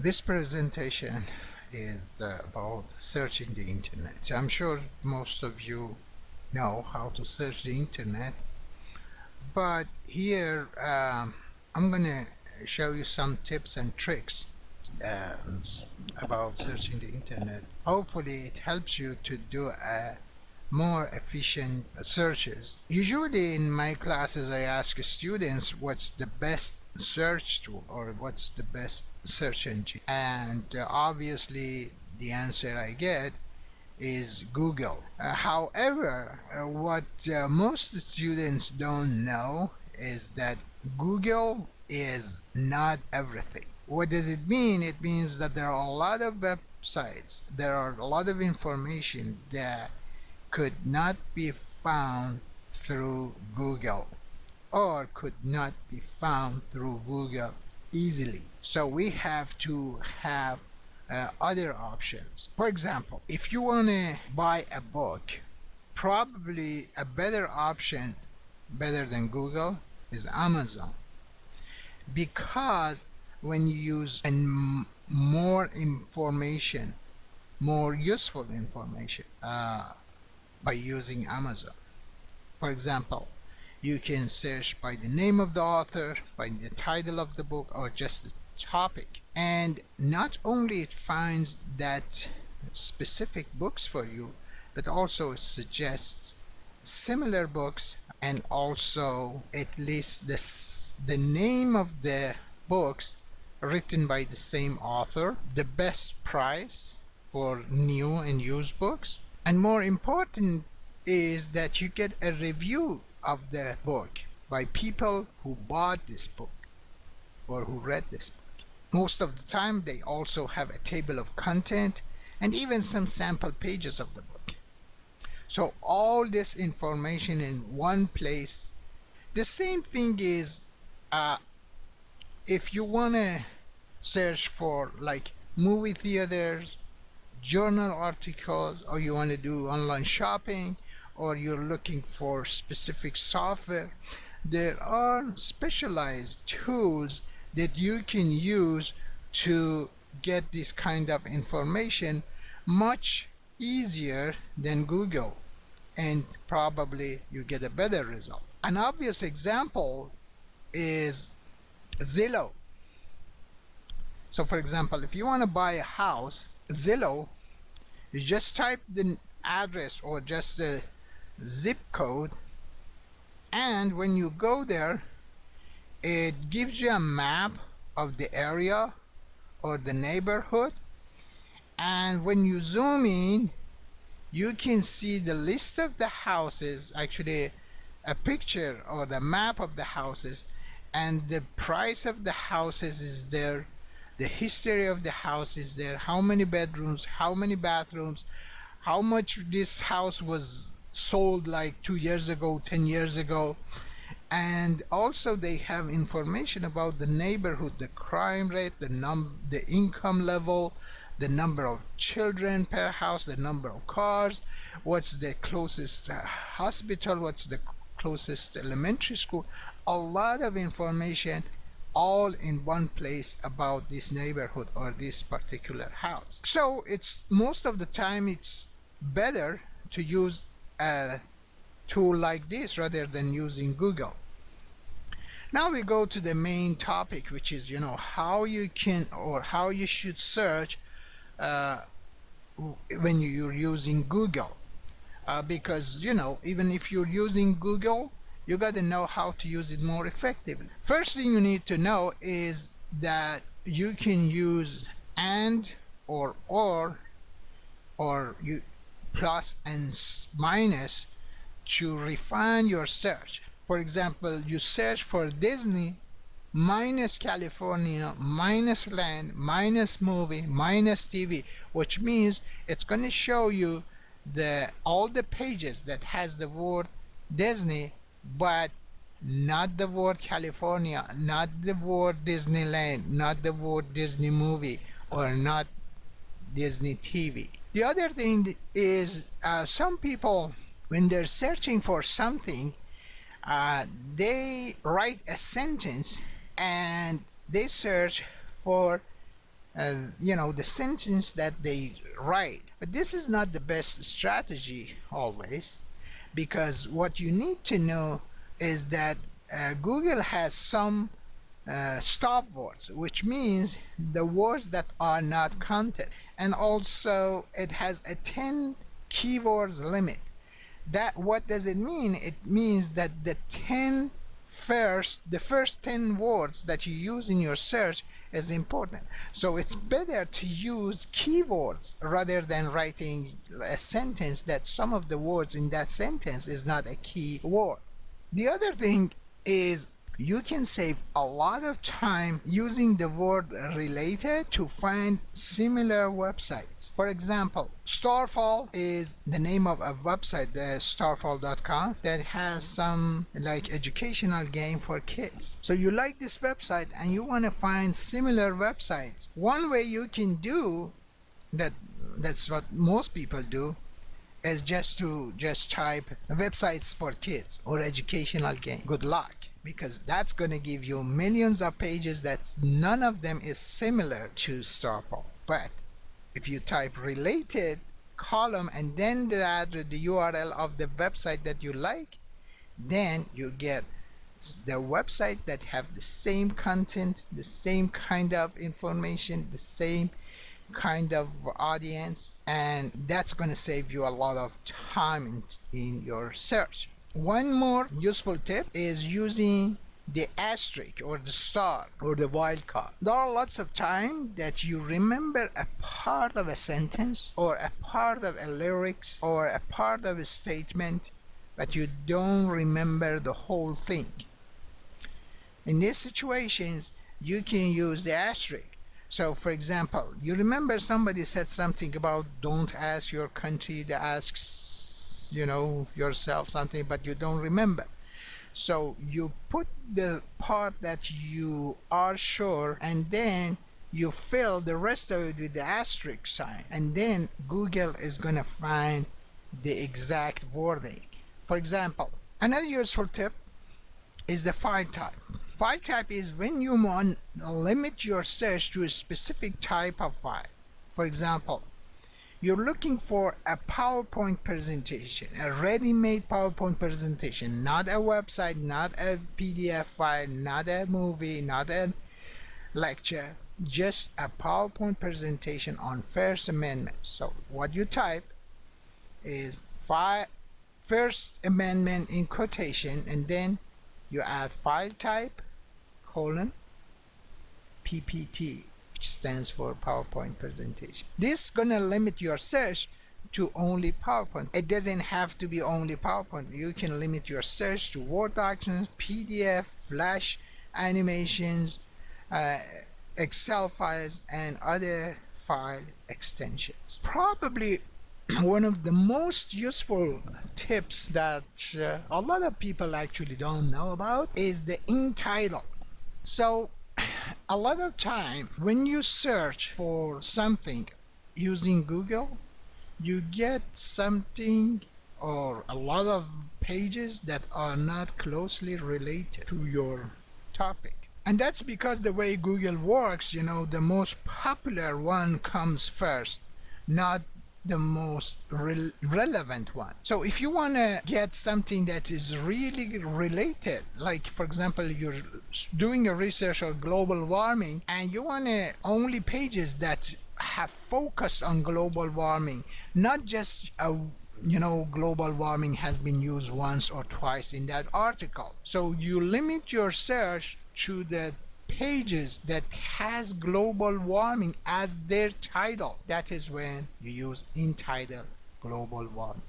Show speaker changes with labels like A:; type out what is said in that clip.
A: This presentation is about searching the internet. I'm sure most of you know how to search the internet, but here I'm gonna show you some tips and tricks uh, about searching the internet. Hopefully it helps you to do a more efficient searches. Usually in my classes I ask students what's the best search tool or what's the best search engine, and obviously the answer I get is Google. However, what most students don't know is that Google is not everything. What does it mean? It means that there are a lot of websites, there are a lot of information that could not be found through Google or could not be found through Google easily. So we have to have other options. For example, if you want to buy a book, probably a better option, better than Google, is Amazon, because when you use more information, more useful information by using Amazon. For example, you can search by the name of the author, by the title of the book, or just the topic. And not only it finds that specific books for you, but also suggests similar books, and also it lists the name of the books written by the same author, the best price for new and used books, and more important is that you get a review of the book by people who bought this book or who read this book. Most of the time they also have a table of content and even some sample pages of the book. So all this information in one place. The same thing is if you want to search for like movie theaters, journal articles, or you want to do online shopping, or you're looking for specific software, there are specialized tools that you can use to get this kind of information much easier than Google, and probably you get a better result. An obvious example is Zillow. So for example, if you want to buy a house, Zillow, you just type the address or just the zip code, and when you go there it gives you a map of the area or the neighborhood, and when you zoom in you can see the list of the houses, actually a picture or the map of the houses, and the price of the houses is there, the history of the house is there, how many bedrooms, how many bathrooms, how much this house was sold like 2 years ago, 10 years ago. And also they have information about the neighborhood, the crime rate, the income level, the number of children per house, the number of cars, what's the closest hospital, what's the closest elementary school. A lot of information all in one place about this neighborhood or this particular house. So it's most of the time it's better to use a tool like this rather than using Google. Now we go to the main topic, which is how you can or how you should search when you're using Google, because even if you're using Google, you got to know how to use it more effectively. First thing you need to know is that you can use and or you plus and minus to refine your search. For example, you search for Disney minus California minus land minus movie minus TV, which means it's going to show you all the pages that has the word Disney but not the word California, not the word Disneyland, not the word Disney movie, or not Disney TV. The other thing is some people, when they're searching for something, they write a sentence and they search for the sentence that they write. But this is not the best strategy always, because what you need to know is that Google has some stop words, which means the words that are not counted, and also it has a 10 keywords limit. That, what does it mean? It means that the first 10 words that you use in your search is important. So it's better to use keywords rather than writing a sentence that some of the words in that sentence is not a key word. The other thing is you can save a lot of time using the word related to find similar websites. For example, Starfall is the name of a website, starfall.com, that has some like educational game for kids. So you like this website and you want to find similar websites. One way you can do that, that's what most people do, is just type websites for kids or educational game. Good luck, because that's going to give you millions of pages that none of them is similar to Starfall. But if you type related column and then the URL of the website that you like, then you get the website that have the same content, the same kind of information, the same kind of audience, and that's going to save you a lot of time in your search. One more useful tip is using the asterisk or the star or the wildcard. There are lots of times that you remember a part of a sentence or a part of a lyrics or a part of a statement, but you don't remember the whole thing. In these situations, you can use the asterisk. So for example, you remember somebody said something about don't ask your country, to ask yourself something, but you don't remember. So you put the part that you are sure, and then you fill the rest of it with the asterisk sign, and then Google is going to find the exact wording. For example, another useful tip is the file type. File type is when you want to limit your search to a specific type of file. For example, you're looking for a PowerPoint presentation, a ready-made PowerPoint presentation, not a website, not a PDF file, not a movie, not a lecture, just a PowerPoint presentation on First Amendment. So what you type is First Amendment in quotation, and then you add file type, PPT, which stands for PowerPoint presentation. This is gonna limit your search to only PowerPoint. It doesn't have to be only PowerPoint. You can limit your search to Word documents, PDF, Flash animations, Excel files, and other file extensions. Probably one of the most useful tips that a lot of people actually don't know about is the in title. So a lot of time when you search for something using Google, you get something or a lot of pages that are not closely related to your topic. And that's because the way Google works, the most popular one comes first, not the most relevant one. So if you want to get something that is really related, like for example you're doing a research on global warming and you want only pages that have focused on global warming, not just global warming has been used once or twice in that article. So you limit your search to the pages that has global warming as their title. That is when you use in title global warming.